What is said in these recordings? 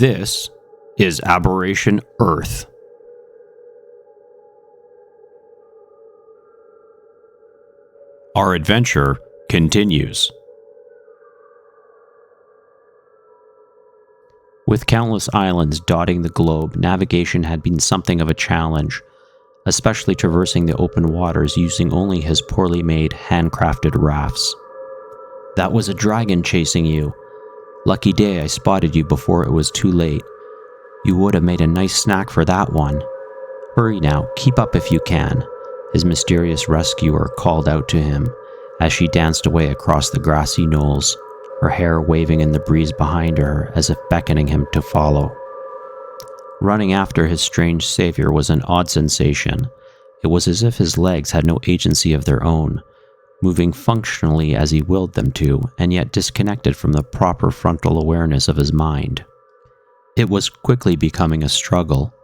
This is Aberration Earth. Our adventure continues. With countless islands dotting the globe, navigation had been something of a challenge, especially traversing the open waters using only his poorly made, handcrafted rafts. That was a dragon chasing you. Lucky day I spotted you before it was too late. You would have made a nice snack for that one. Hurry now, keep up if you can, his mysterious rescuer called out to him as she danced away across the grassy knolls, her hair waving in the breeze behind her as if beckoning him to follow. Running after his strange savior was an odd sensation. It was as if his legs had no agency of their own, moving functionally as he willed them to, and yet disconnected from the proper frontal awareness of his mind. It was quickly becoming a struggle.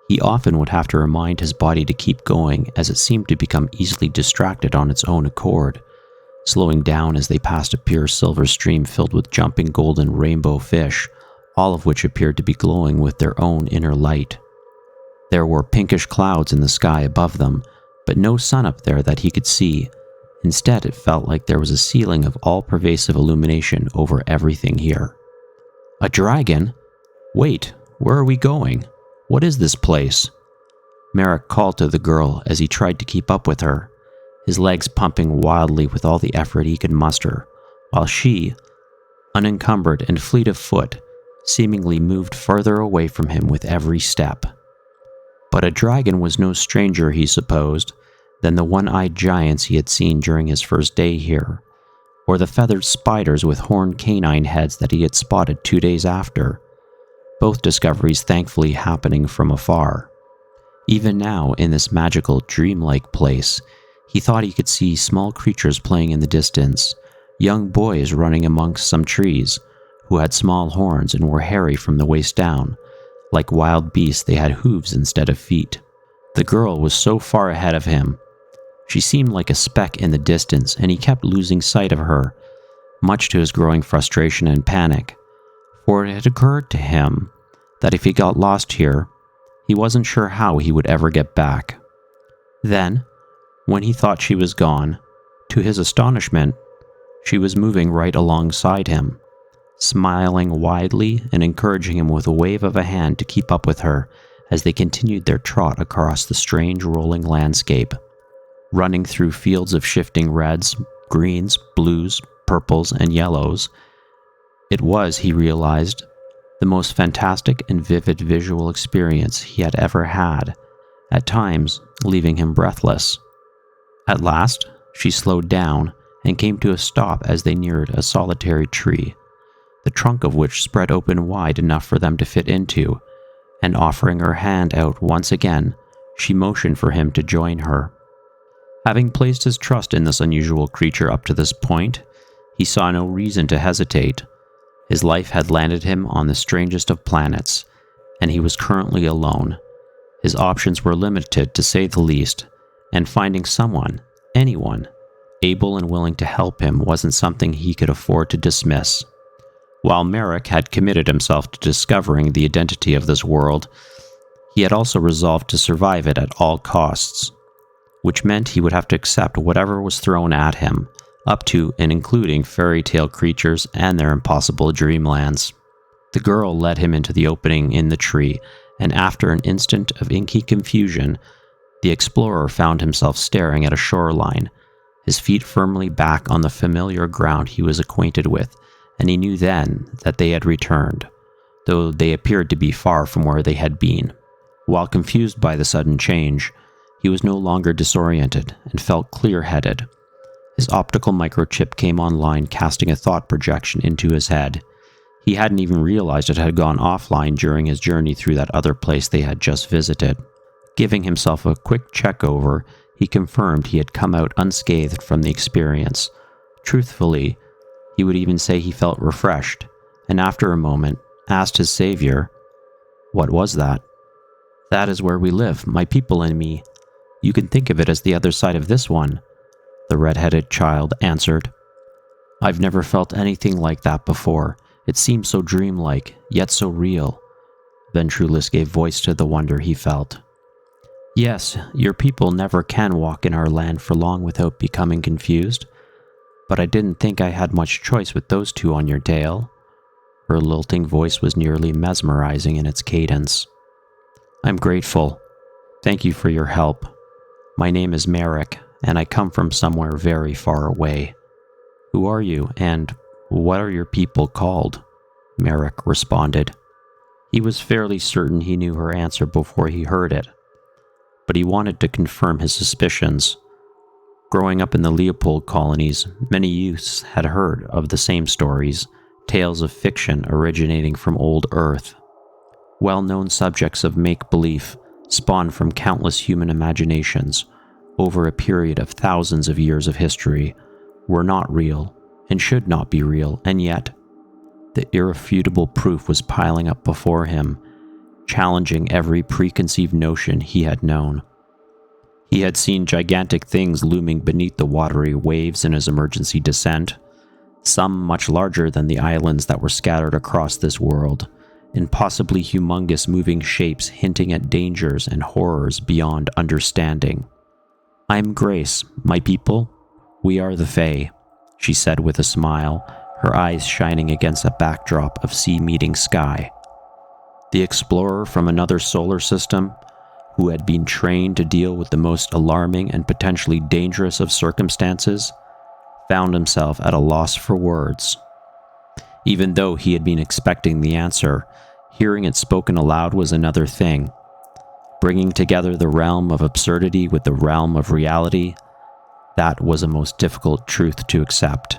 He often would have to remind his body to keep going, as it seemed to become easily distracted on its own accord, slowing down as they passed a pure silver stream filled with jumping golden rainbow fish, all of which appeared to be glowing with their own inner light. There were pinkish clouds in the sky above them, but no sun up there that he could see. Instead, it felt like there was a ceiling of all-pervasive illumination over everything here. A dragon? Wait, where are we going? What is this place? Merrick called to the girl as he tried to keep up with her, his legs pumping wildly with all the effort he could muster, while she, unencumbered and fleet of foot, seemingly moved further away from him with every step. But a dragon was no stranger, he supposed, than the one-eyed giants he had seen during his first day here, or the feathered spiders with horned canine heads that he had spotted 2 days after, both discoveries thankfully happening from afar. Even now, in this magical, dreamlike place, he thought he could see small creatures playing in the distance, young boys running amongst some trees, who had small horns and were hairy from the waist down. Like wild beasts, they had hooves instead of feet. The girl was so far ahead of him. She seemed like a speck in the distance, and he kept losing sight of her, much to his growing frustration and panic, for it had occurred to him that if he got lost here, he wasn't sure how he would ever get back. Then, when he thought she was gone, to his astonishment, she was moving right alongside him, smiling widely and encouraging him with a wave of a hand to keep up with her as they continued their trot across the strange rolling landscape, running through fields of shifting reds, greens, blues, purples, and yellows. It was, he realized, the most fantastic and vivid visual experience he had ever had, at times leaving him breathless. At last, she slowed down and came to a stop as they neared a solitary tree, the trunk of which spread open wide enough for them to fit into, and offering her hand out once again, she motioned for him to join her. Having placed his trust in this unusual creature up to this point, he saw no reason to hesitate. His life had landed him on the strangest of planets, and he was currently alone. His options were limited, to say the least, and finding someone, anyone, able and willing to help him wasn't something he could afford to dismiss. While Merrick had committed himself to discovering the identity of this world, he had also resolved to survive it at all costs, which meant he would have to accept whatever was thrown at him, up to and including fairy tale creatures and their impossible dreamlands. The girl led him into the opening in the tree, and after an instant of inky confusion, the explorer found himself staring at a shoreline, his feet firmly back on the familiar ground he was acquainted with, and he knew then that they had returned, though they appeared to be far from where they had been. While confused by the sudden change, he was no longer disoriented and felt clear-headed. His optical microchip came online, casting a thought projection into his head. He hadn't even realized it had gone offline during his journey through that other place they had just visited. Giving himself a quick check-over, he confirmed he had come out unscathed from the experience. Truthfully, he would even say he felt refreshed, and after a moment, asked his savior, "What was that?" "That is where we live, my people and me. You can think of it as the other side of this one," the red-headed child answered. "I've never felt anything like that before, It seemed so dreamlike, yet so real. Ventrulus gave voice to the wonder he felt. Yes, your people never can walk in our land for long without becoming confused, but I didn't think I had much choice with those two on your tail. Her lilting voice was nearly mesmerizing in its cadence. I'm grateful. Thank you for your help. My name is Merrick, and I come from somewhere very far away. Who are you, and what are your people called? Merrick responded. He was fairly certain he knew her answer before he heard it, but he wanted to confirm his suspicions. Growing up in the Leopold colonies, many youths had heard of the same stories, tales of fiction originating from old Earth. Well-known subjects of make-believe spawned from countless human imaginations over a period of thousands of years of history, were not real and should not be real, and yet the irrefutable proof was piling up before him, challenging every preconceived notion he had known. He had seen gigantic things looming beneath the watery waves in his emergency descent, some much larger than the islands that were scattered across this world, in possibly humongous moving shapes hinting at dangers and horrors beyond understanding. I'm Grace, my people. We are the Fae, she said with a smile, her eyes shining against a backdrop of sea-meeting sky. The explorer from another solar system, who had been trained to deal with the most alarming and potentially dangerous of circumstances, found himself at a loss for words. Even though he had been expecting the answer, hearing it spoken aloud was another thing. Bringing together the realm of absurdity with the realm of reality, that was a most difficult truth to accept.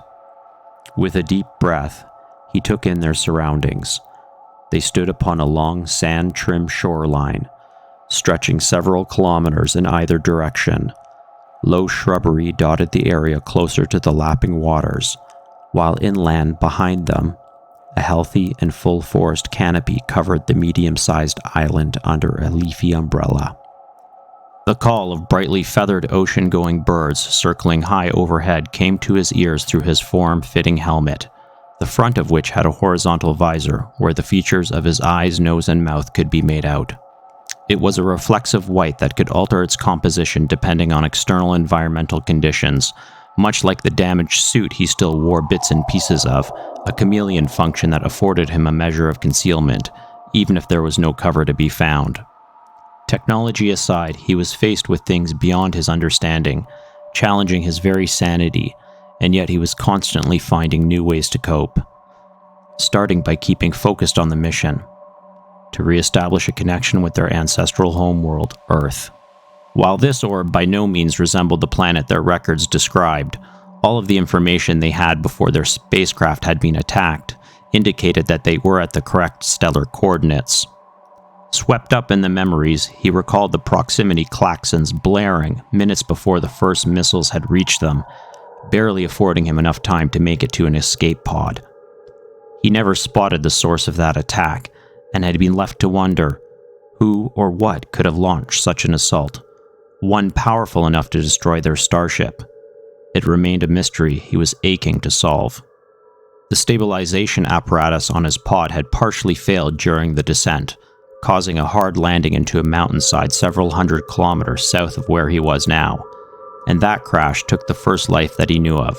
With a deep breath, he took in their surroundings. They stood upon a long sand-trimmed shoreline, stretching several kilometers in either direction. Low shrubbery dotted the area closer to the lapping waters, while inland behind them, a healthy and full forest canopy covered the medium-sized island under a leafy umbrella. The call of brightly feathered ocean-going birds circling high overhead came to his ears through his form-fitting helmet, the front of which had a horizontal visor where the features of his eyes, nose, and mouth could be made out. It was a reflexive white that could alter its composition depending on external environmental conditions, much like the damaged suit he still wore bits and pieces of, a chameleon function that afforded him a measure of concealment, even if there was no cover to be found. Technology aside, he was faced with things beyond his understanding, challenging his very sanity, and yet he was constantly finding new ways to cope. Starting by keeping focused on the mission, to re-establish a connection with their ancestral homeworld, Earth. While this orb by no means resembled the planet their records described, all of the information they had before their spacecraft had been attacked indicated that they were at the correct stellar coordinates. Swept up in the memories, he recalled the proximity klaxons blaring minutes before the first missiles had reached them, barely affording him enough time to make it to an escape pod. He never spotted the source of that attack, and had been left to wonder who or what could have launched such an assault, one powerful enough to destroy their starship. It remained a mystery he was aching to solve. The stabilization apparatus on his pod had partially failed during the descent, causing a hard landing into a mountainside several hundred kilometers south of where he was now, and that crash took the first life that he knew of,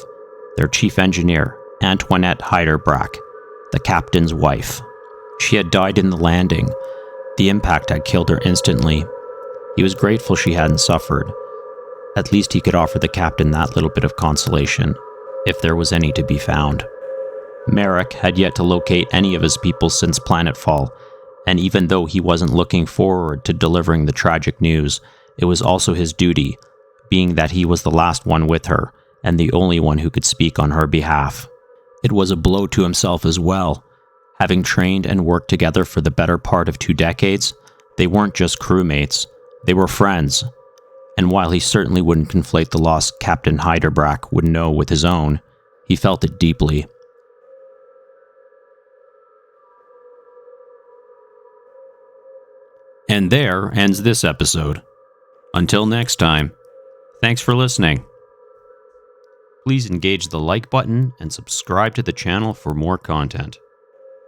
their chief engineer, Antoinette Heiderbrack, the captain's wife. She had died in the landing. The impact had killed her instantly. He was grateful she hadn't suffered. At least he could offer the captain that little bit of consolation, if there was any to be found. Merrick had yet to locate any of his people since planetfall, and even though he wasn't looking forward to delivering the tragic news, it was also his duty, being that he was the last one with her, and the only one who could speak on her behalf. It was a blow to himself as well. Having trained and worked together for the better part of 2 decades, they weren't just crewmates, they were friends. And while he certainly wouldn't conflate the loss Captain Heiderbrack would know with his own, he felt it deeply. And there ends this episode. Until next time, thanks for listening. Please engage the like button and subscribe to the channel for more content.